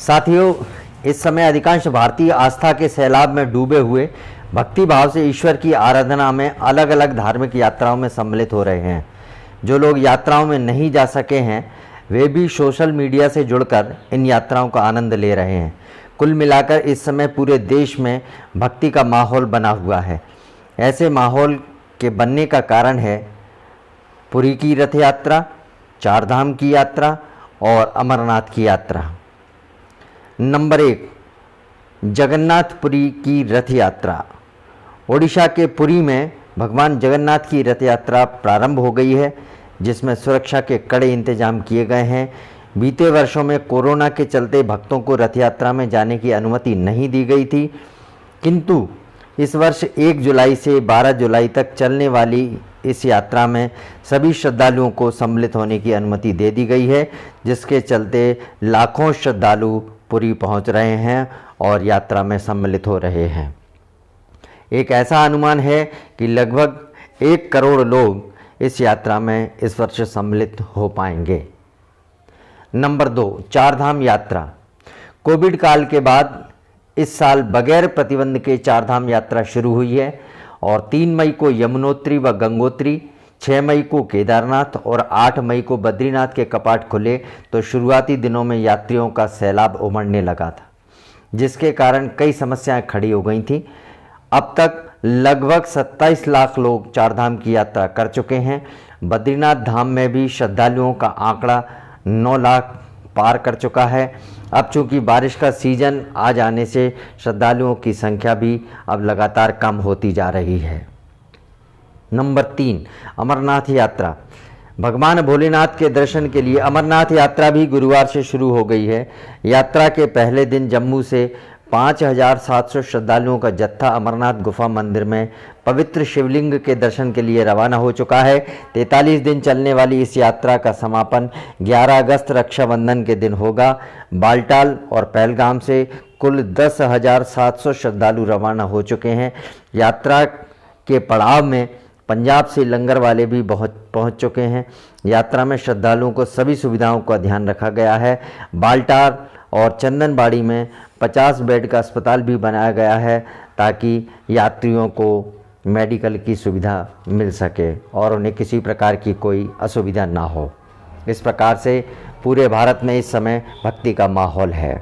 साथियों, इस समय अधिकांश भारतीय आस्था के सैलाब में डूबे हुए भक्ति भाव से ईश्वर की आराधना में अलग अलग धार्मिक यात्राओं में सम्मिलित हो रहे हैं। जो लोग यात्राओं में नहीं जा सके हैं वे भी सोशल मीडिया से जुड़कर इन यात्राओं का आनंद ले रहे हैं। कुल मिलाकर इस समय पूरे देश में भक्ति का माहौल बना हुआ है। ऐसे माहौल के बनने का कारण है पुरी की रथ यात्रा, चारधाम की यात्रा और अमरनाथ की यात्रा। नंबर 1, जगन्नाथपुरी की रथ यात्रा। ओडिशा के पुरी में भगवान जगन्नाथ की रथ यात्रा प्रारंभ हो गई है, जिसमें सुरक्षा के कड़े इंतजाम किए गए हैं। बीते वर्षों में कोरोना के चलते भक्तों को रथ यात्रा में जाने की अनुमति नहीं दी गई थी, किंतु इस वर्ष 1 जुलाई से 12 जुलाई तक चलने वाली इस यात्रा में सभी श्रद्धालुओं को सम्मिलित होने की अनुमति दे दी गई है, जिसके चलते लाखों श्रद्धालु पुरी पहुंच रहे हैं और यात्रा में सम्मिलित हो रहे हैं। एक ऐसा अनुमान है कि लगभग 1 करोड़ लोग इस यात्रा में इस वर्ष सम्मिलित हो पाएंगे। नंबर 2, चारधाम यात्रा। कोविड काल के बाद इस साल बगैर प्रतिबंध के चारधाम यात्रा शुरू हुई है और 3 मई को यमुनोत्री व गंगोत्री, 6 मई को केदारनाथ और 8 मई को बद्रीनाथ के कपाट खुले तो शुरुआती दिनों में यात्रियों का सैलाब उमड़ने लगा था, जिसके कारण कई समस्याएं खड़ी हो गई थीं। अब तक लगभग 27 लाख लोग चारधाम की यात्रा कर चुके हैं। बद्रीनाथ धाम में भी श्रद्धालुओं का आंकड़ा 9 लाख पार कर चुका है। अब चूंकि बारिश का सीजन आ जाने से श्रद्धालुओं की संख्या भी अब लगातार कम होती जा रही है। नंबर 3, अमरनाथ यात्रा। भगवान भोलेनाथ के दर्शन के लिए अमरनाथ यात्रा भी गुरुवार से शुरू हो गई है। यात्रा के पहले दिन जम्मू से 5700 श्रद्धालुओं का जत्था अमरनाथ गुफा मंदिर में पवित्र शिवलिंग के दर्शन के लिए रवाना हो चुका है। 43 दिन चलने वाली इस यात्रा का समापन 11 अगस्त रक्षाबंधन के दिन होगा। बालटाल और पहलगाम से कुल 10,700 श्रद्धालु रवाना हो चुके हैं। यात्रा के पड़ाव में पंजाब से लंगर वाले भी पहुंच चुके हैं। यात्रा में श्रद्धालुओं को सभी सुविधाओं का ध्यान रखा गया है। बालटाल और चंदनबाड़ी में 50 बेड का अस्पताल भी बनाया गया है ताकि यात्रियों को मेडिकल की सुविधा मिल सके और उन्हें किसी प्रकार की कोई असुविधा ना हो। इस प्रकार से पूरे भारत में इस समय भक्ति का माहौल है।